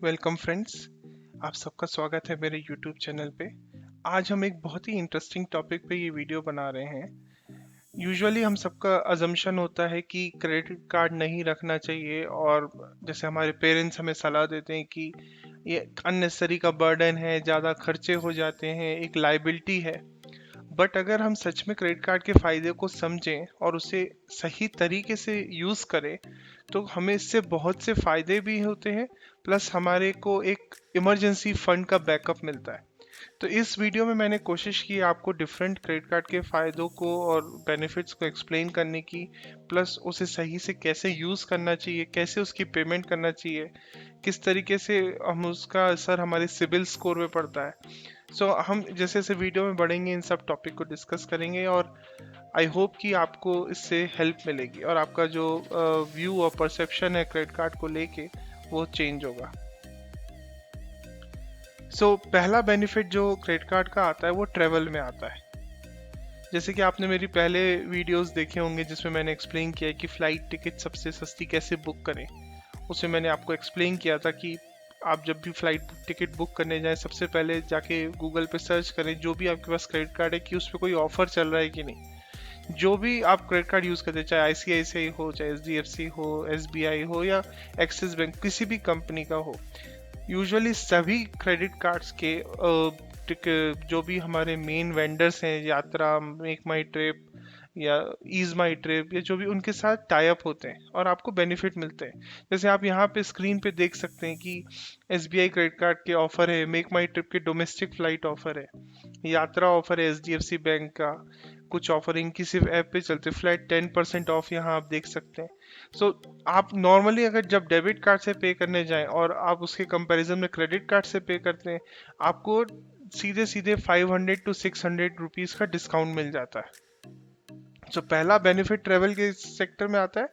Welcome friends. आप सबका स्वागत है मेरे यूट्यूब चैनल पे। आज हम एक बहुत ही इंटरेस्टिंग टॉपिक पे ये वीडियो बना रहे हैं। यूजुअली हम सबका अजम्पशन होता है कि क्रेडिट कार्ड नहीं रखना चाहिए, और जैसे हमारे पेरेंट्स हमें सलाह देते हैं कि ये अननेसेसरी का बर्डन है, ज़्यादा खर्चे हो जाते हैं, एक लाइबिलिटी है। बट अगर हम सच में क्रेडिट कार्ड के फायदे को समझें और उसे सही तरीके से यूज़ करें तो हमें इससे बहुत से फायदे भी होते हैं, प्लस हमारे को एक इमरजेंसी फंड का बैकअप मिलता है। तो इस वीडियो में मैंने कोशिश की आपको डिफरेंट क्रेडिट कार्ड के फायदों को और बेनिफिट्स को एक्सप्लेन करने की, प्लस उसे सही से कैसे यूज़ करना चाहिए, कैसे उसकी पेमेंट करना चाहिए, किस तरीके से हम उसका असर हमारे सिबिल स्कोर पे पड़ता है। हम जैसे जैसे वीडियो में बढ़ेंगे इन सब टॉपिक को डिस्कस करेंगे, और आई होप कि आपको इससे हेल्प मिलेगी और आपका जो व्यू और परसेप्शन है क्रेडिट कार्ड को लेके वो चेंज होगा। पहला बेनिफिट जो क्रेडिट कार्ड का आता है वो ट्रेवल में आता है। जैसे कि आपने मेरी पहले वीडियोस देखे होंगे जिसमें मैंने एक्सप्लेन किया है कि फ़्लाइट टिकट सबसे सस्ती कैसे बुक करें। उसमें मैंने आपको एक्सप्लेन किया था कि आप जब भी फ़्लाइट टिकट बुक करने जाएं सबसे पहले जाके गूगल पे सर्च करें जो भी आपके पास क्रेडिट कार्ड है कि उस पर कोई ऑफर चल रहा है कि नहीं। जो भी आप क्रेडिट कार्ड यूज़ करते हैं, चाहे आईसीआईसीआई हो, चाहे एचडीएफसी हो, एसबीआई हो या एक्सिस बैंक, किसी भी कंपनी का हो, यूजुअली सभी क्रेडिट कार्ड्स के जो भी हमारे मेन वेंडर्स हैं, यात्रा, मेक माई ट्रिप या ईज माई ट्रिप, या जो भी उनके साथ टाई अप होते हैं और आपको बेनिफिट मिलते हैं। जैसे आप यहाँ पे स्क्रीन पे देख सकते हैं कि एसबीआई क्रेडिट कार्ड के ऑफर है, मेक माई ट्रिप के डोमेस्टिक फ्लाइट ऑफर है, यात्रा ऑफर है एचडीएफसी बैंक का, कुछ ऑफर इनकी सिर्फ ऐप पे चलते, फ्लैट 10% ऑफ यहाँ आप देख सकते हैं। आप नॉर्मली अगर जब डेबिट कार्ड से पे करने जाएं और आप उसके कंपैरिजन में क्रेडिट कार्ड से पे करते हैं, आपको सीधे सीधे 500 टू 600 रुपीज़ का डिस्काउंट मिल जाता है। पहला बेनिफिट ट्रेवल के सेक्टर में आता है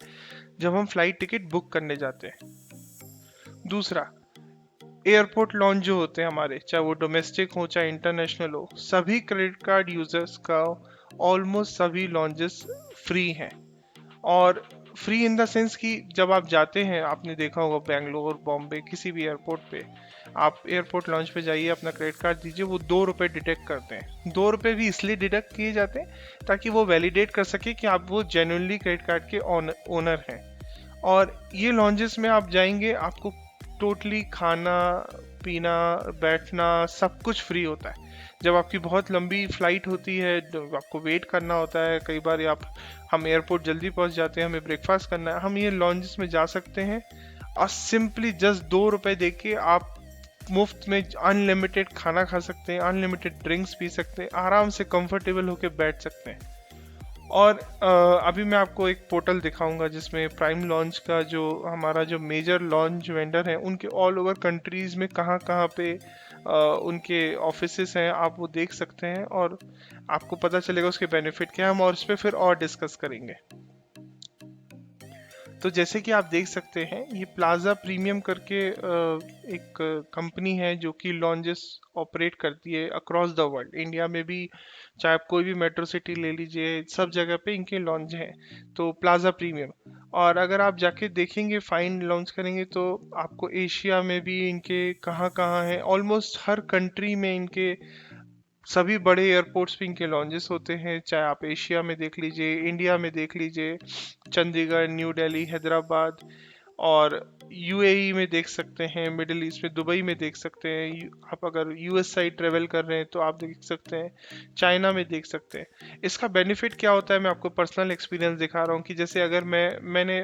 जब हम फ्लाइट टिकट बुक करने जाते हैं। दूसरा, एयरपोर्ट लॉन्च जो होते हैं हमारे, चाहे वो डोमेस्टिक हो चाहे इंटरनेशनल हो, सभी क्रेडिट कार्ड यूजर्स का ऑलमोस्ट सभी लॉन्चेस फ्री हैं। और फ्री इन द सेंस कि जब आप जाते हैं, आपने देखा होगा बेंगलोर, बॉम्बे, किसी भी एयरपोर्ट पे, आप एयरपोर्ट लॉन्च पे जाइए, अपना क्रेडिट कार्ड दीजिए, वो 2 रुपये डिडक्ट करते हैं। 2 रुपये भी इसलिए डिडक्ट किए जाते हैं ताकि वो वैलिडेट कर सके कि आप वो जेन्युइनली क्रेडिट कार्ड के ओनर हैं। और ये लॉन्चेस में आप जाएंगे, आपको टोटली खाना पीना बैठना सब कुछ फ्री होता है। जब आपकी बहुत लंबी फ्लाइट होती है, आपको वेट करना होता है, कई बार हम एयरपोर्ट जल्दी पहुंच जाते हैं, हमें ब्रेकफास्ट करना है, हम ये लॉन्चेस में जा सकते हैं और सिंपली जस्ट 2 रुपए दे के आप मुफ्त में अनलिमिटेड खाना खा सकते हैं, अनलिमिटेड ड्रिंक्स पी सकते हैं, आराम से कंफर्टेबल होके बैठ सकते हैं। और अभी मैं आपको एक पोर्टल दिखाऊंगा जिसमें प्राइम लॉन्च का जो हमारा जो मेजर लॉन्च वेंडर है उनके ऑल ओवर कंट्रीज में कहाँ कहाँ पे उनके ऑफिसेस हैं, आप वो देख सकते हैं और आपको पता चलेगा उसके बेनिफिट क्या है। हम और इस पर फिर और डिस्कस करेंगे। तो जैसे कि आप देख सकते हैं, ये प्लाजा प्रीमियम करके एक कंपनी है जो कि लॉन्जेस ऑपरेट करती है अक्रॉस द वर्ल्ड। इंडिया में भी चाहे आप कोई भी मेट्रो सिटी ले लीजिए, सब जगह पे इनके लॉन्च हैं। तो प्लाजा प्रीमियम, और अगर आप जाके देखेंगे, फाइंड लॉन्च करेंगे, तो आपको एशिया में भी इनके कहाँ कहाँ है, ऑलमोस्ट हर कंट्री में इनके सभी बड़े एयरपोर्ट्स पे इनके लॉन्चेस होते हैं। चाहे आप एशिया में देख लीजिए, इंडिया में देख लीजिए, चंडीगढ़, न्यू दिल्ली, हैदराबाद, और यूएई में देख सकते हैं, मिडिल ईस्ट में दुबई में देख सकते हैं, आप अगर यूएस साइड ट्रेवल कर रहे हैं तो आप देख सकते हैं, चाइना में देख सकते हैं। इसका बेनिफिट क्या होता है, मैं आपको पर्सनल एक्सपीरियंस दिखा रहा हूँ कि जैसे अगर मैंने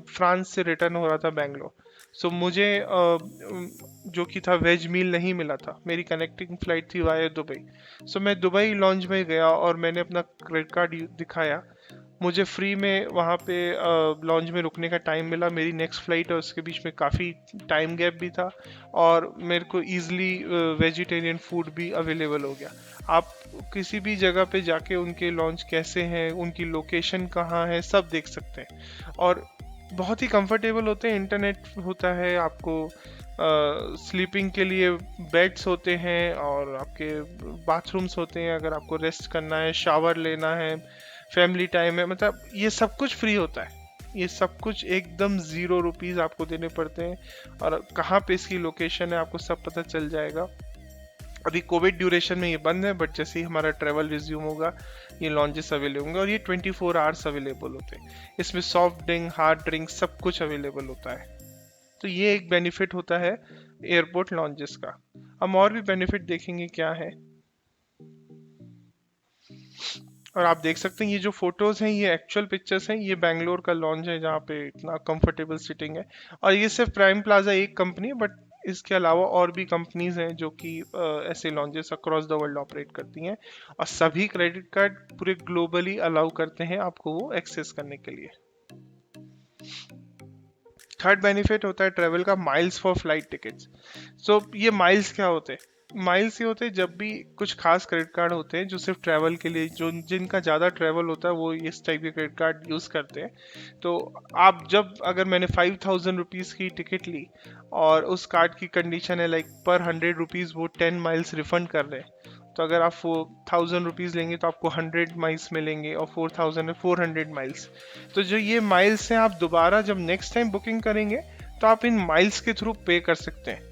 फ्रांस से रिटर्न हो रहा था बेंगलोर, मुझे जो कि था वेज मील नहीं मिला था, मेरी कनेक्टिंग फ्लाइट थी वाया दुबई। मैं दुबई लॉन्च में गया और मैंने अपना क्रेडिट कार्ड दिखाया, मुझे फ्री में वहाँ पे लॉन्च में रुकने का टाइम मिला। मेरी नेक्स्ट फ्लाइट और उसके बीच में काफ़ी टाइम गैप भी था, और मेरे को ईजिली वेजिटेरियन फूड भी अवेलेबल हो गया। आप किसी भी जगह पे जाके उनके लॉन्च कैसे हैं, उनकी लोकेशन कहाँ है, सब देख सकते हैं, और बहुत ही कंफर्टेबल होते हैं। इंटरनेट होता है, आपको स्लीपिंग के लिए बेड्स होते हैं, और आपके बाथरूम्स होते हैं अगर आपको रेस्ट करना है, शावर लेना है, फैमिली टाइम है, मतलब ये सब कुछ फ्री होता है। ये सब कुछ एकदम 0 रुपीज आपको देने पड़ते हैं, और कहाँ पे इसकी लोकेशन है आपको सब पता चल जाएगा। अभी कोविड ड्यूरेशन में ये बंद है, बट जैसे ही हमारा ट्रेवल रिज्यूम होगा ये लॉन्जेस अवेलेबल होंगे, और ये 24 आवर्स अवेलेबल होते हैं। इसमें सॉफ्ट ड्रिंक, हार्ड ड्रिंक सब कुछ अवेलेबल होता है। तो ये एक बेनिफिट होता है एयरपोर्ट लॉन्जेस का। हम और भी बेनिफिट देखेंगे क्या है। और आप देख सकते हैं ये जो फोटोज हैं ये एक्चुअल पिक्चर्स हैं, ये बैंगलोर का लॉन्च है जहाँ पे इतना कंफर्टेबल सीटिंग है। और ये सिर्फ प्राइम प्लाजा एक कंपनी है, बट इसके अलावा और भी कंपनीज हैं जो कि ऐसे lounges across the world operate करती हैं, और सभी क्रेडिट कार्ड पूरे ग्लोबली अलाउ करते हैं आपको वो एक्सेस करने के लिए। थर्ड बेनिफिट होता है ट्रेवल का, माइल्स फॉर फ्लाइट टिकट्स। सो ये माइल्स क्या होते हैं? माइल्स ये होते हैं जब भी कुछ खास क्रेडिट कार्ड होते हैं जो सिर्फ ट्रैवल के लिए, जो जिनका ज़्यादा ट्रैवल होता है वो इस टाइप के क्रेडिट कार्ड यूज़ करते हैं। तो आप जब, अगर मैंने 5000 रुपीज़ की टिकट ली और उस कार्ड की कंडीशन है लाइक पर 100 रुपीज़ वो 10 माइल्स रिफंड कर रहे हैं, तो अगर आप 1000 रुपीज़ लेंगे तो आपको 100 माइल्स मिलेंगे, और 4000 में 400 माइल्स। तो जो ये माइल्स हैं आप दोबारा जब नेक्स्ट टाइम बुकिंग करेंगे तो आप इन माइल्स के थ्रू पे कर सकते हैं।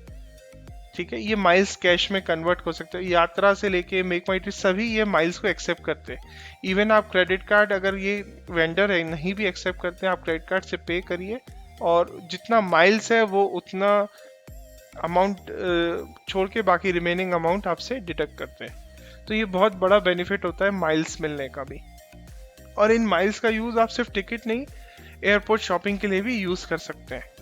ठीक है, ये माइल्स कैश में कन्वर्ट हो सकते हैं। यात्रा से लेके मेक माई ट्रिप सभी ये माइल्स को एक्सेप्ट करते हैं। इवन आप क्रेडिट कार्ड, अगर ये वेंडर है नहीं भी एक्सेप्ट करते हैं, आप क्रेडिट कार्ड से पे करिए और जितना माइल्स है वो उतना अमाउंट छोड़ के बाकी रिमेनिंग अमाउंट आपसे डिडक्ट करते हैं। तो ये बहुत बड़ा बेनिफिट होता है माइल्स मिलने का भी। और इन माइल्स का यूज आप सिर्फ टिकट नहीं, एयरपोर्ट शॉपिंग के लिए भी यूज कर सकते हैं।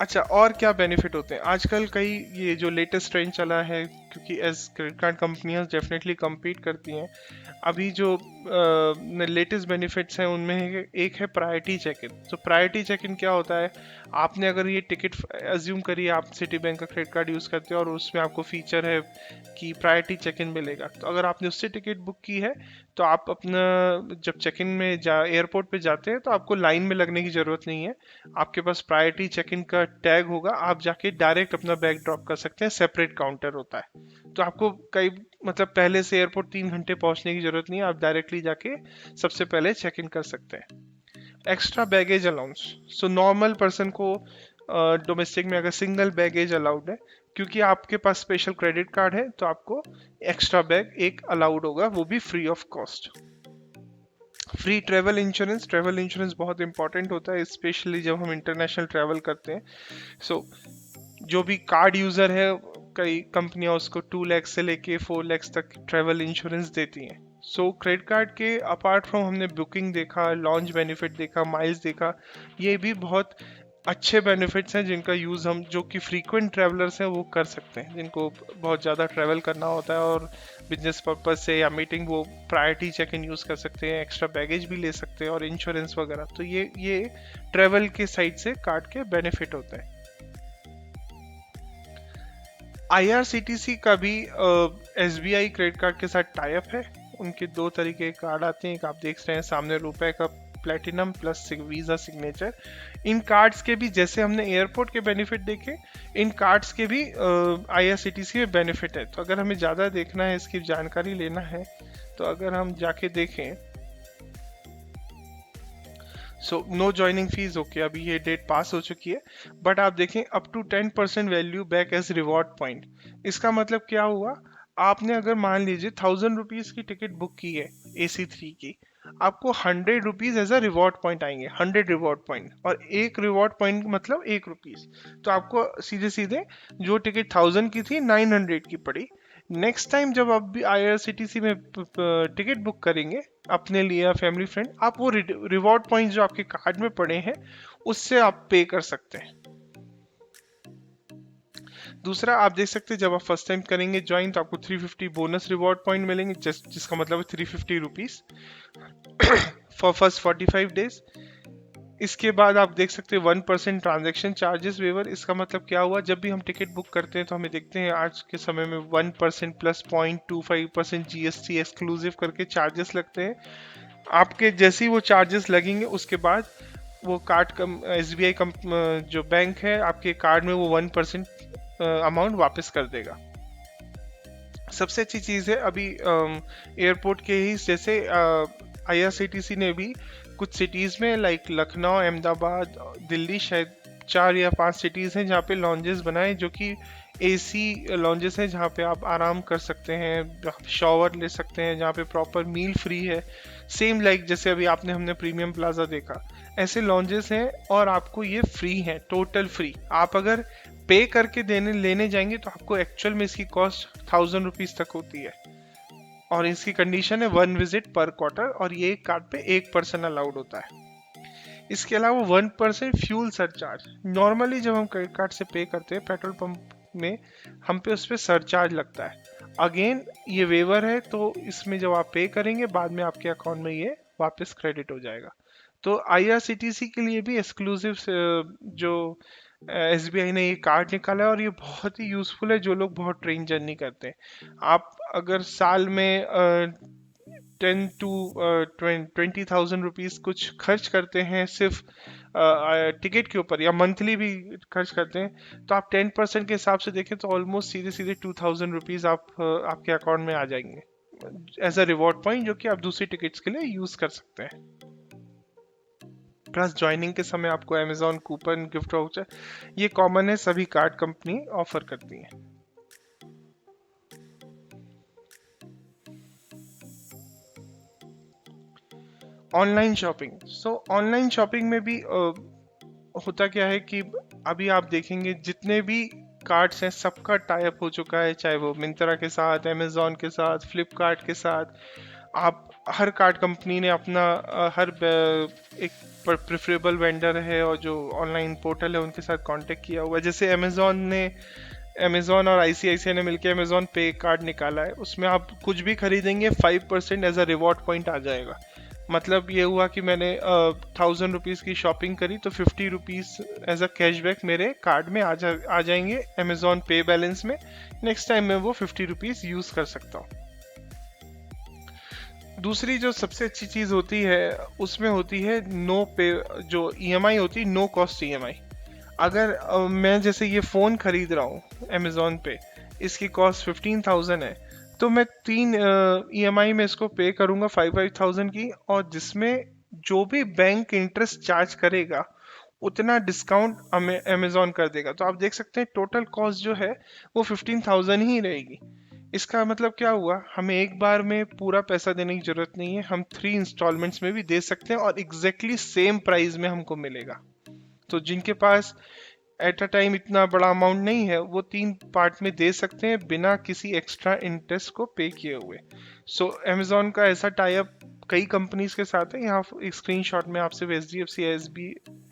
अच्छा, और क्या बेनिफिट होते हैं आजकल? कई ये जो लेटेस्ट ट्रेंड चला है, क्योंकि एज क्रेडिट कार्ड कंपनियां डेफिनेटली compete करती हैं, अभी जो लेटेस्ट बेनिफिट्स हैं उनमें एक है प्रायोरिटी चेक इन। तो प्रायोरिटी चेक इन क्या होता है? आपने अगर ये टिकट, अज्यूम करिए आप सिटी बैंक का क्रेडिट कार्ड यूज़ करते हो और उसमें आपको फीचर है कि प्रायोरिटी चेक इन मिलेगा, तो अगर आपने उससे टिकट बुक की है तो आप अपना, जब चेक इन में एयरपोर्ट पे जाते हैं तो आपको लाइन में लगने की ज़रूरत नहीं है। आपके पास प्रायोरिटी चेक इन का टैग होगा, आप जाके डायरेक्ट अपना बैग ड्रॉप कर सकते हैं, सेपरेट काउंटर होता है। तो आपको कई, मतलब पहले से एयरपोर्ट 3 घंटे पहुंचने की जरूरत नहीं है, आप डायरेक्टली जाके सबसे पहले चेक इन कर सकते हैं। Extra baggage allowance, so normal person को डोमेस्टिक में अगर सिंगल बैगेज अलाउड है, क्योंकि आपके पास स्पेशल क्रेडिट कार्ड है तो आपको एक्स्ट्रा बैग एक अलाउड होगा, वो भी free of cost. Free travel insurance, travel insurance बहुत इंपॉर्टेंट होता है स्पेशली जब हम इंटरनेशनल ट्रैवल करते हैं। सो जो भी कार्ड यूजर है, कई कंपनियां उसको 2 लाख से लेके 4 लाख तक ट्रैवल इंश्योरेंस देती हैं। सो क्रेडिट कार्ड के अपार्ट फ्रॉम हमने बुकिंग देखा, लॉन्च बेनिफिट देखा, माइल्स देखा, ये भी बहुत अच्छे बेनिफिट्स हैं जिनका यूज़ हम जो कि फ्रीक्वेंट ट्रैवलर्स हैं वो कर सकते हैं, जिनको बहुत ज़्यादा ट्रैवल करना होता है और बिजनेस पर्पज से या मीटिंग, वो प्रायोरिटी चेक इन यूज़ कर सकते हैं, एक्स्ट्रा बैगेज भी ले सकते हैं और इंश्योरेंस वगैरह। तो ये ट्रैवल के साइड से कार्ड के बेनिफिट होते हैं। IRCTC का भी SBI क्रेडिट कार्ड के साथ टाई अप है। उनके 2 तरीके के कार्ड आते हैं, एक आप देख रहे हैं सामने रुपए का प्लेटिनम प्लस वीजा सिग्नेचर। इन कार्ड्स के भी, जैसे हमने एयरपोर्ट के बेनिफिट देखे, इन कार्ड्स के भी IRCTC में बेनिफिट है। तो अगर हमें ज़्यादा देखना है, इसकी जानकारी लेना है, तो अगर हम जाके देखें, so no joining fees, okay अभी ये डेट पास हो चुकी है, बट आप देखें up to 10% value back as reward point. इसका मतलब क्या हुआ? आपने अगर मान लीजिए 1000 रुपीज की टिकट बुक की है AC3 की, आपको 100 rupees as a reward point आएंगे, 100 रिवॉर्ड पॉइंट, और एक रिवॉर्ड पॉइंट मतलब 1 रुपीज। तो आपको सीधे सीधे जो टिकट 1000 की थी 900 की पड़ी। नेक्स्ट टाइम जब आप भी IRCTC में टिकट बुक करेंगे अपने लिए या फैमिली फ्रेंड, आप वो रिवॉर्ड पॉइंट्स जो आपके कार्ड में पड़े हैं उससे आप पे कर सकते हैं। दूसरा आप देख सकते हैं, जब आप फर्स्ट टाइम करेंगे ज्वाइन तो आपको 350 बोनस रिवॉर्ड पॉइंट मिलेंगे, जिसका मतलब है 350 रुपीज फॉर फर्स्ट 45 डेज। इसके बाद आप देख सकते हैं 1% ट्रांजैक्शन चार्जेस वेवर। इसका मतलब क्या हुआ? जब भी हम टिकट बुक करते हैं तो हमें देखते हैं आज के समय में 1% प्लस 0.25% GST एक्सक्लूसिव करके चार्जेस लगते हैं। आपके जैसे ही वो चार्जेस लगेंगे उसके बाद वो कार्ड SBI जो बैंक है आपके कार्ड में वो 1% अमाउंट वापस कर देगा। सबसे अच्छी चीज़ है अभी एयरपोर्ट के ही, जैसे IRCTC ने भी कुछ सिटीज़ में लाइक लखनऊ, अहमदाबाद, दिल्ली, शायद 4 या 5 सिटीज़ हैं जहाँ पे लॉन्जेस बनाए जो कि AC लॉन्जेस हैं, जहाँ पे आप आराम कर सकते हैं, शॉवर ले सकते हैं, जहाँ पे प्रॉपर मील फ्री है। सेम लाइक जैसे अभी आपने हमने प्रीमियम प्लाजा देखा, ऐसे लॉन्जेस हैं और आपको ये फ्री है, टोटल फ्री। आप अगर पे करके देने लेने जाएंगे तो आपको एक्चुअल में इसकी कॉस्ट 1000 रुपीज तक होती है, और इसकी कंडीशन है 1 विजिट पर क्वार्टर, और ये एक कार्ड पे 1 पर्सन अलाउड होता है। इसके अलावा 1% फ्यूल सरचार्ज। नॉर्मली जब हम क्रेडिट कार्ड से पे करते हैं पेट्रोल पंप में, हम पे उस पर सरचार्ज लगता है। अगेन ये वेवर है, तो इसमें जब आप पे करेंगे बाद में आपके अकाउंट में ये वापस क्रेडिट हो जाएगा। तो IRCTC के लिए भी एक्सक्लूसिव जो SBI ने ये कार्ड निकाला है, और ये बहुत ही यूजफुल है जो लोग बहुत ट्रेन जर्नी करते हैं। आप अगर साल में 10 to 20,000 रुपीज कुछ खर्च करते हैं सिर्फ टिकट के ऊपर, या मंथली भी खर्च करते हैं, तो आप 10% के हिसाब से देखें तो ऑलमोस्ट सीधे सीधे 2000 रुपीज आपके अकाउंट में आ जाएंगे एज अ रिवॉर्ड पॉइंट, जो कि आप दूसरी टिकट्स के लिए यूज कर सकते हैं। प्लस ज्वाइनिंग के समय आपको अमेजॉन कूपन, गिफ्ट वाउचर, ये कॉमन है, सभी कार्ड कंपनी ऑफर करती हैं। Online shopping. ऑनलाइन शॉपिंग में भी होता क्या है कि अभी आप देखेंगे जितने भी कार्ड्स हैं सबका टाई अप हो चुका है, चाहे वो मिंत्रा के साथ, अमेजोन के साथ, फ्लिपकार्ट के साथ। आप हर कार्ड कंपनी ने अपना एक प्रेफरेबल वेंडर है और जो ऑनलाइन पोर्टल है उनके साथ कांटेक्ट किया हुआ है। जैसे अमेजोन और ICICI ने मिलकर अमेजोन पे कार्ड निकाला है, उसमें आप कुछ भी खरीदेंगे 5% एज अ रिवॉर्ड पॉइंट आ जाएगा। मतलब ये हुआ कि मैंने 1000 रुपीज की शॉपिंग करी तो 50 रुपीज एज अ कैशबैक मेरे कार्ड में आ जाएंगे अमेजोन पे बैलेंस में। नेक्स्ट टाइम मैं वो 50 रुपीज यूज कर सकता हूँ। दूसरी जो सबसे अच्छी चीज होती है उसमें होती है नो पे, जो EMI होती है, नो कॉस्ट EMI। अगर मैं जैसे ये फोन खरीद रहा हूँ अमेजोन पे, इसकी कॉस्ट 15,000 है, तो मैं 3 EMI में इसको पे करूंगा 5,000 की, और जिसमें जो भी बैंक इंटरेस्ट चार्ज करेगा उतना डिस्काउंट हमें अमेजोन कर देगा। तो आप देख सकते हैं टोटल कॉस्ट जो है वो 15,000 ही रहेगी। इसका मतलब क्या हुआ, हमें एक बार में पूरा पैसा देने की जरूरत नहीं है, हम 3 इंस्टॉलमेंट्स में भी दे सकते हैं और एग्जैक्टली सेम प्राइस में हमको मिलेगा। तो जिनके पास एट अ टाइम इतना बड़ा अमाउंट नहीं है, वो 3 पार्ट में दे सकते हैं बिना किसी एक्स्ट्रा इंटरेस्ट को पे किए हुए। अमेजोन का ऐसा टाई अप कई कंपनीज के साथ है। यहाँ एक स्क्रीनशॉट में आप सिर्फ HDFC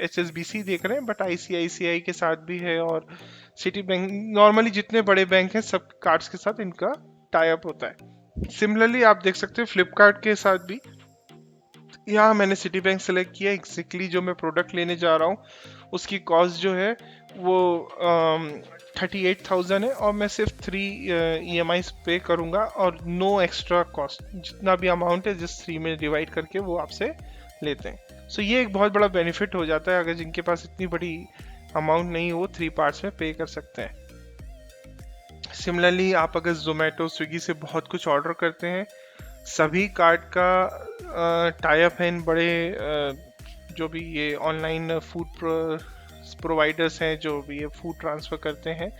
HSBC देख रहे हैं, बट ICICI के साथ भी है, और सिटी बैंक, नॉर्मली जितने बड़े बैंक हैं सब कार्ड्स के साथ इनका टाई अप होता है। सिमिलरली आप देख सकते हैं फ्लिपकार्ट के साथ भी। यहाँ मैंने सिटी बैंक सेलेक्ट किया, एग्जैक्टली जो मैं प्रोडक्ट लेने जा रहा हूँ उसकी कॉस्ट जो है वो 38,000 है, और मैं सिर्फ 3 EMI पे करूँगा और नो एक्स्ट्रा कॉस्ट, जितना भी अमाउंट है जिस 3 में डिवाइड करके वो आपसे लेते हैं। ये एक बहुत बड़ा बेनिफिट हो जाता है, अगर जिनके पास इतनी बड़ी अमाउंट नहीं हो 3 पार्ट्स में पे कर सकते हैं। सिमिलरली आप अगर जोमेटो, स्विगी से बहुत कुछ ऑर्डर करते हैं, सभी कार्ड का टाई अप है इन बड़े जो भी ये ऑनलाइन फूड प्रोवाइडर्स हैं, जो भी ये फूड ट्रांसफ़र करते हैं।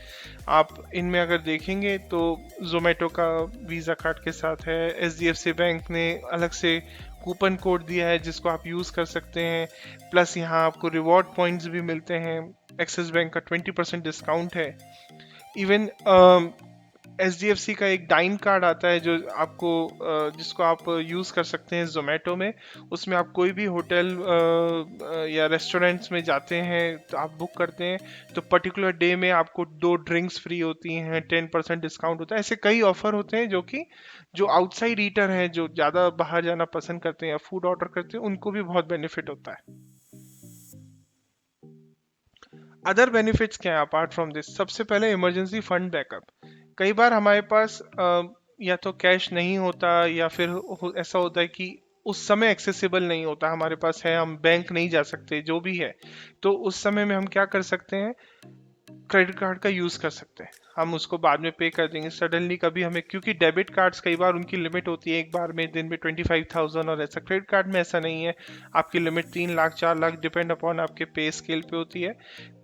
आप इनमें अगर देखेंगे तो जोमेटो का वीज़ा कार्ड के साथ है, HDFC बैंक ने अलग से कूपन कोड दिया है जिसको आप यूज़ कर सकते हैं। प्लस यहाँ आपको रिवॉर्ड पॉइंट्स भी मिलते हैं, एक्सिस बैंक का 20% डिस्काउंट है। इवन HDFC का एक डाइन कार्ड आता है जो आपको जिसको आप यूज कर सकते हैं जोमेटो में। उसमें आप कोई भी होटल या रेस्टोरेंट्स में जाते हैं तो आप बुक करते हैं तो पर्टिकुलर डे में आपको 2 ड्रिंक्स फ्री होती हैं, 10% डिस्काउंट होता है। ऐसे कई ऑफर होते हैं जो कि जो आउटसाइड ईटर हैं, जो ज़्यादा बाहर जाना पसंद करते हैं या फूड ऑर्डर करते हैं, उनको भी बहुत बेनिफिट होता है। अदर बेनिफिट्स क्या है अपार्ट फ्रॉम दिस? सबसे पहले इमरजेंसी फंड बैकअप। कई बार हमारे पास या तो कैश नहीं होता या फिर ऐसा होता है कि उस समय एक्सेसिबल नहीं होता, हमारे पास है, हम बैंक नहीं जा सकते, जो भी है, तो उस समय में हम क्या कर सकते हैं, क्रेडिट कार्ड का यूज कर सकते हैं। हम उसको बाद में पे कर देंगे सडनली कभी हमें, क्योंकि डेबिट कार्ड्स कई बार उनकी लिमिट होती है एक बार में दिन में 25,000, और ऐसा क्रेडिट कार्ड में ऐसा नहीं है। आपकी limit 3 lakh 4 lakh depend upon आपके पे स्केल पे होती है।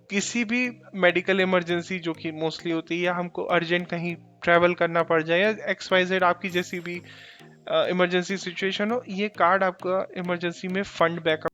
किसी भी मेडिकल इमरजेंसी जो कि मोस्टली होती है, या हमको अर्जेंट कहीं ट्रैवल करना पड़ जाए, या XYZ आपकी जैसी भी इमरजेंसी सिचुएशन हो, ये कार्ड आपका इमरजेंसी में फंड बैकअप।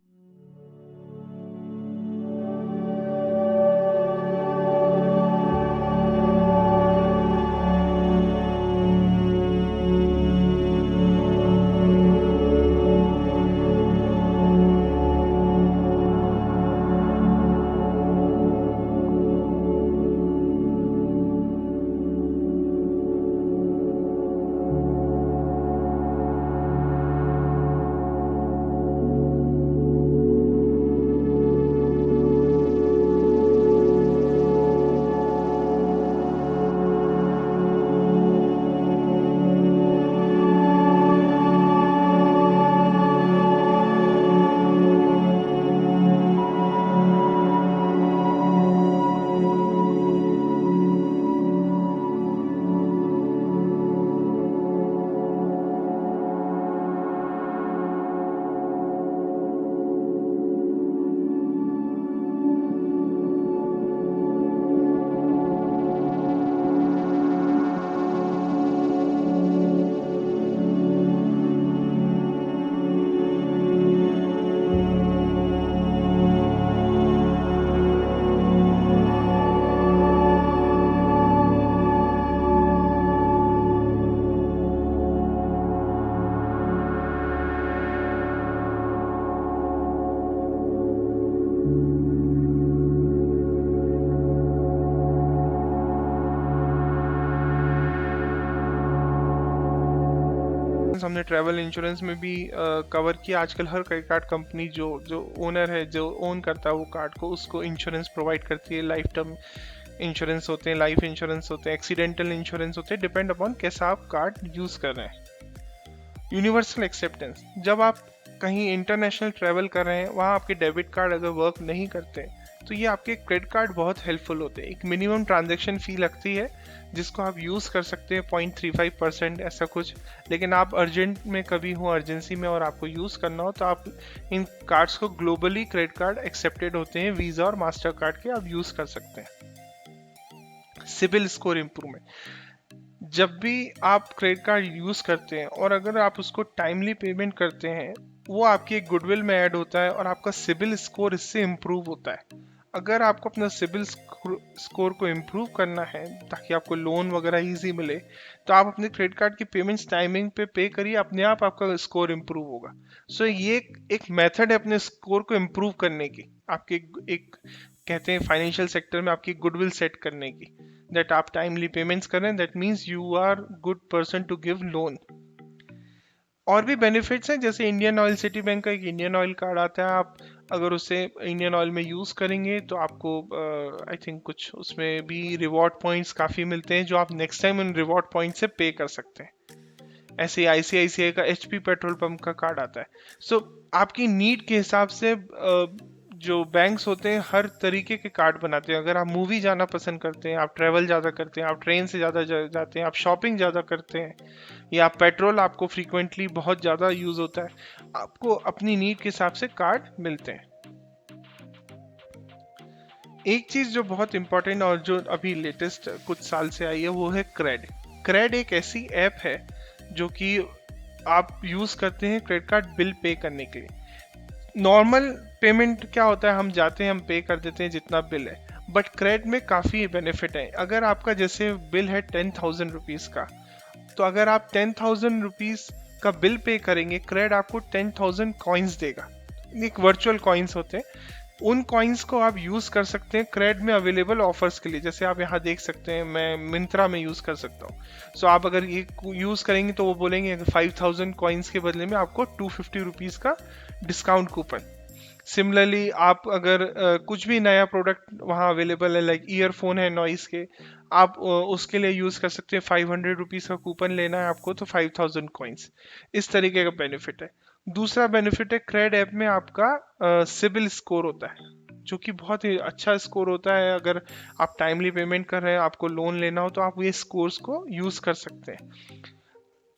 हमने ट्रैवल इंश्योरेंस में भी कवर किया। आजकल हर क्रेडिट कार्ड कंपनी जो जो ओनर है, जो ओन करता है वो कार्ड को, उसको इंश्योरेंस प्रोवाइड करती है। लाइफ टर्म इंश्योरेंस होते हैं, लाइफ इंश्योरेंस होते हैं, एक्सीडेंटल इंश्योरेंस होते हैं, डिपेंड अपॉन कैसा आप कार्ड यूज कर रहे हैं। यूनिवर्सल एक्सेप्टेंस, जब आप कहीं इंटरनेशनल ट्रैवल कर रहे हैं, वहाँ आपके डेबिट कार्ड अगर वर्क नहीं करते तो ये आपके क्रेडिट कार्ड बहुत हेल्पफुल होते हैं। एक मिनिमम ट्रांजैक्शन फी लगती है जिसको आप यूज़ कर सकते हैं 0.35% ऐसा कुछ। लेकिन आप अर्जेंट में कभी हो, अर्जेंसी में, और आपको यूज़ करना हो, तो आप इन कार्ड्स को, ग्लोबली क्रेडिट कार्ड एक्सेप्टेड होते हैं वीज़ा और मास्टर कार्ड के, आप यूज़ कर सकते हैं। सिबिल स्कोर इम्प्रूवमेंट, जब भी आप क्रेडिट कार्ड यूज़ करते हैं और अगर आप उसको टाइमली पेमेंट करते हैं, वो आपकी एक गुडविल में ऐड होता है और आपका सिबिल स्कोर इससे इम्प्रूव होता है। अगर आपको अपना सिबिल स्कोर को इम्प्रूव करना है ताकि आपको लोन वगैरह इजी मिले, तो आप अपने क्रेडिट कार्ड की पेमेंट्स टाइमिंग पे पे करिए, अपने आप आपका स्कोर इम्प्रूव होगा। सो ये एक मेथड है अपने स्कोर को इम्प्रूव करने की, आपके एक कहते हैं फाइनेंशियल सेक्टर में आपकी गुडविल सेट करने की, दैट आप टाइमली पेमेंट्स कर रहे हैं, that means you are good person to give loan. और भी बेनिफिट्स हैं, जैसे इंडियन ऑयल, सिटी बैंक का एक इंडियन ऑयल कार्ड आता है, आप अगर उसे इंडियन ऑयल में यूज़ करेंगे तो आपको आई थिंक कुछ उसमें भी रिवॉर्ड पॉइंट्स काफ़ी मिलते हैं, जो आप नेक्स्ट टाइम उन रिवॉर्ड पॉइंट से पे कर सकते हैं। ऐसे ही ICICI का HP पेट्रोल पंप का कार्ड आता है। सो आपकी नीड के हिसाब से जो बैंक्स होते हैं हर तरीके के कार्ड बनाते हैं। अगर आप मूवी जाना पसंद करते हैं, आप ट्रैवल ज़्यादा करते हैं, आप ट्रेन से ज़्यादा जाते हैं, आप शॉपिंग ज़्यादा करते हैं, या पेट्रोल आपको फ्रीक्वेंटली बहुत ज़्यादा यूज़ होता है, आपको अपनी नीड के हिसाब से कार्ड मिलते हैं। एक चीज़ जो बहुत इंपॉर्टेंट और जो अभी लेटेस्ट कुछ साल से आई है वो है क्रेड। क्रेड एक ऐसी ऐप है जो कि आप यूज़ करते हैं क्रेडिट कार्ड बिल पे करने के लिए। नॉर्मल पेमेंट क्या होता है, हम जाते हैं, हम पे कर देते हैं जितना बिल है, बट क्रेड में काफ़ी बेनिफिट है। अगर आपका जैसे बिल है 10,000 रुपीज़ का, तो अगर आप 10,000 रुपीज़ का बिल पे करेंगे, क्रेड आपको 10,000 कॉइन्स देगा। एक वर्चुअल कॉइन्स होते हैं, उन कॉइन्स को आप यूज़ कर सकते हैं क्रेड में अवेलेबल ऑफर्स के लिए। जैसे आप यहाँ देख सकते हैं, मैं मिंत्रा में यूज़ कर सकता हूँ। सो आप अगर ये यूज़ करेंगे तो वो बोलेंगे अगर 5,000 कॉइन्स के बदले में आपको 250 रुपीज़ का डिस्काउंट कूपन। सिमिलरली आप अगर कुछ भी नया प्रोडक्ट वहाँ अवेलेबल है, लाइक ईयरफोन है नॉइस के, आप उसके लिए यूज़ कर सकते हैं। 500 रुपीज़ का कूपन लेना है आपको तो 5,000 कॉइन्स, इस तरीके का बेनिफिट है। दूसरा बेनिफिट है क्रेड ऐप में आपका सिबिल स्कोर होता है। जो कि बहुत ही अच्छा स्कोर होता है। अगर आप टाइमली पेमेंट कर रहे हैं, आपको लोन लेना हो, तो आप ये स्कोर्स को यूज कर सकते हैं।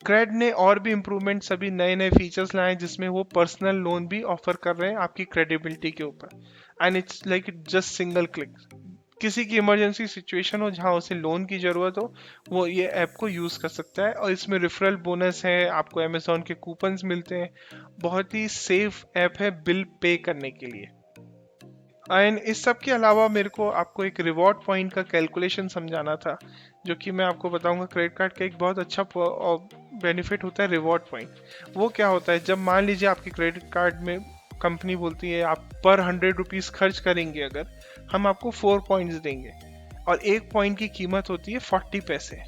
क्रेड ने और भी इम्प्रूवमेंट, सभी नए नए फीचर्स लाए हैं, जिसमें वो पर्सनल लोन भी ऑफर कर रहे हैं आपकी क्रेडिबिलिटी के ऊपर। And it's like just single click. किसी की इमरजेंसी सिचुएशन हो जहां उसे लोन की जरूरत हो, वो ये ऐप को यूज कर सकता है। और इसमें रेफरल बोनस है, आपको अमेजोन के कूपन्स मिलते हैं। बहुत ही सेफ ऐप है बिल पे करने के लिए। एंड इस सब के अलावा मेरे को आपको एक रिवॉर्ड पॉइंट का कैलकुलेशन समझाना था, जो कि मैं आपको बताऊंगा। क्रेडिट कार्ड का एक बहुत अच्छा बेनिफिट होता है रिवॉर्ड पॉइंट। वो क्या होता है, जब मान लीजिए आपके क्रेडिट कार्ड में कंपनी बोलती है आप पर 100 रुपीज़ खर्च करेंगे, अगर हम आपको 4 पॉइंट्स देंगे, और एक पॉइंट की कीमत होती है 40 पैसे।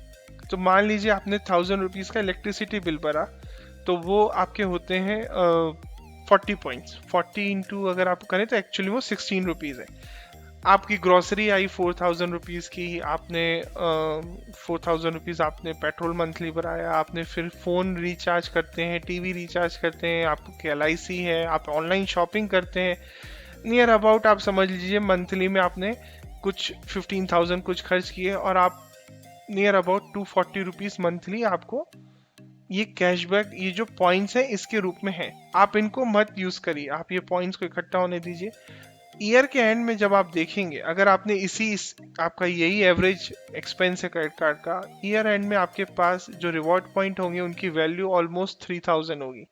तो मान लीजिए आपने 1000 रुपीज़ का इलेक्ट्रिसिटी बिल भरा, तो वो आपके होते हैं 40 पॉइंट्स। 40 अगर आप करें तो एक्चुअली वो 16 रुपीज़ है। आपकी ग्रोसरी आई 4000 रुपीज़ की, आपने 4000 रुपीज़ आपने पेट्रोल मंथली भराया, आपने फिर फ़ोन रिचार्ज करते हैं, टीवी रिचार्ज करते हैं, आपकी LIC है, आप ऑनलाइन शॉपिंग करते हैं, नियर अबाउट आप समझ लीजिए मंथली में आपने कुछ 15,000 कुछ खर्च किए, और आप नियर अबाउट 240 रुपीज़ मंथली आपको ये कैशबैक, ये जो पॉइंट्स हैं इसके रूप में है। आप इनको मत यूज करिए, आप ये पॉइंट्स को इकट्ठा होने दीजिए। ईयर के एंड में जब आप देखेंगे, अगर आपने आपका यही एवरेज एक्सपेंस है क्रेडिट कार्ड का, ईयर एंड में आपके पास जो रिवॉर्ड पॉइंट होंगे उनकी वैल्यू ऑलमोस्ट 3000 होगी।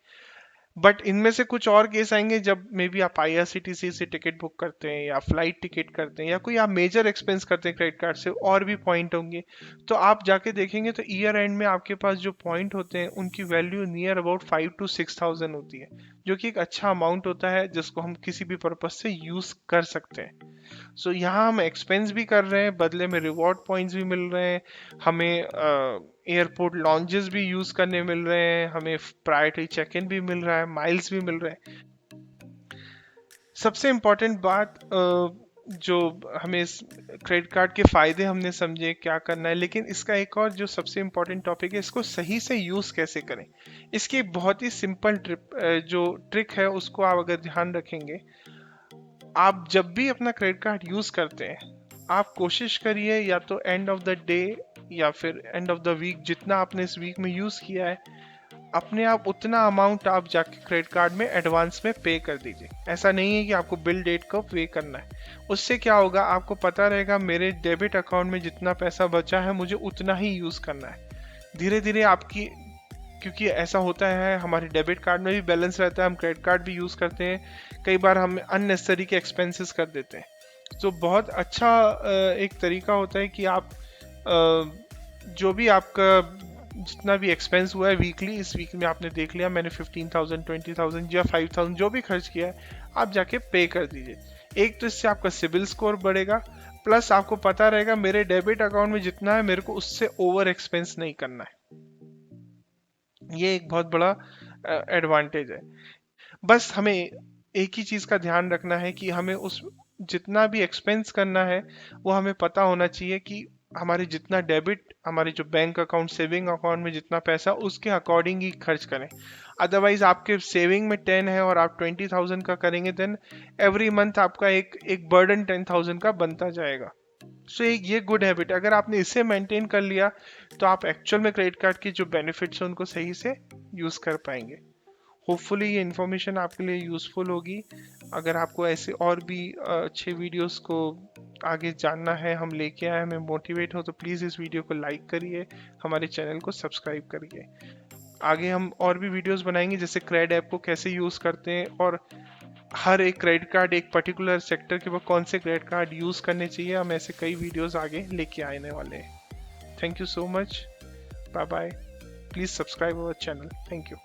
बट इनमें से कुछ और केस आएंगे जब मे बी आप IRCTC से टिकट बुक करते हैं, या फ्लाइट टिकट करते हैं, या कोई आप मेजर एक्सपेंस करते हैं क्रेडिट कार्ड से, और भी पॉइंट होंगे। तो आप जाके देखेंगे तो ईयर एंड में आपके पास जो पॉइंट होते हैं उनकी वैल्यू नियर अबाउट 5 to 6,000 होती है, जो कि एक अच्छा अमाउंट होता है जिसको हम किसी भी पर्पज से यूज कर सकते हैं। सो यहाँ हम एक्सपेंस भी कर रहे हैं, बदले में रिवॉर्ड पॉइंट्स भी मिल रहे हैं, हमें एयरपोर्ट लॉन्जेस भी यूज करने मिल रहे हैं, हमें प्रायोरिटी चेक इन भी मिल रहा है, माइल्स भी मिल रहे हैं। सबसे इम्पोर्टेंट बात, जो हमें इस क्रेडिट कार्ड के फायदे हमने समझे क्या करना है, लेकिन इसका एक और जो सबसे इम्पोर्टेंट टॉपिक है, इसको सही से यूज कैसे करें। इसकी एक बहुत ही सिंपल जो ट्रिक है, उसको आप अगर ध्यान रखेंगे, आप जब भी अपना क्रेडिट कार्ड यूज करते हैं, आप कोशिश करिए या तो एंड ऑफ द डे या फिर एंड ऑफ द वीक, जितना आपने इस वीक में यूज किया है, अपने आप उतना अमाउंट आप जाके क्रेडिट कार्ड में एडवांस में पे कर दीजिए। ऐसा नहीं है कि आपको बिल डेट को पे करना है। उससे क्या होगा, आपको पता रहेगा मेरे डेबिट अकाउंट में जितना पैसा बचा है मुझे उतना ही यूज करना है। धीरे धीरे आपकी, क्योंकि ऐसा होता है हमारे डेबिट कार्ड में भी बैलेंस रहता है, हम क्रेडिट कार्ड भी यूज करते हैं, कई बार हम अननेसेसरी के एक्सपेंसेस कर देते हैं। तो बहुत अच्छा एक तरीका होता है कि आप जो भी आपका जितना भी एक्सपेंस हुआ है वीकली, इस वीक में आपने देख लिया मैंने 15,000 20,000 या 5,000 जो भी खर्च किया है, आप जाके पे कर दीजिए। एक तो इससे आपका सिबिल स्कोर बढ़ेगा, प्लस आपको पता रहेगा मेरे डेबिट अकाउंट में जितना है मेरे को उससे ओवर एक्सपेंस नहीं करना है। ये एक बहुत बड़ा एडवांटेज है। बस हमें एक ही चीज का ध्यान रखना है कि हमें उस जितना भी एक्सपेंस करना है वो हमें पता होना चाहिए कि हमारे जितना डेबिट, हमारे जो बैंक अकाउंट सेविंग अकाउंट में जितना पैसा, उसके अकॉर्डिंग ही खर्च करें। अदरवाइज आपके सेविंग में 10 है और आप 20,000 का करेंगे, देन एवरी मंथ आपका एक एक बर्डन 10,000 का बनता जाएगा। सो ये गुड हैबिट, अगर आपने इसे मेंटेन कर लिया तो आप एक्चुअल में क्रेडिट कार्ड की जो बेनिफिट्स हैं उनको सही से यूज कर पाएंगे। होपफुली ये इन्फॉर्मेशन आपके लिए यूजफुल होगी। अगर आपको ऐसे और भी अच्छे वीडियोस को आगे जानना है, हम लेके आए, हमें मोटिवेट हो, तो प्लीज़ इस वीडियो को लाइक करिए, हमारे चैनल को सब्सक्राइब करिए। आगे हम और भी वीडियोस बनाएंगे, जैसे क्रेड ऐप को कैसे यूज़ करते हैं, और हर एक क्रेडिट कार्ड एक पर्टिकुलर सेक्टर के ऊपर कौन से क्रेडिट कार्ड यूज़ करने चाहिए, हम ऐसे कई वीडियोस आगे लेके आने वाले हैं। Thank you so much, bye bye, please subscribe our channel, thank you.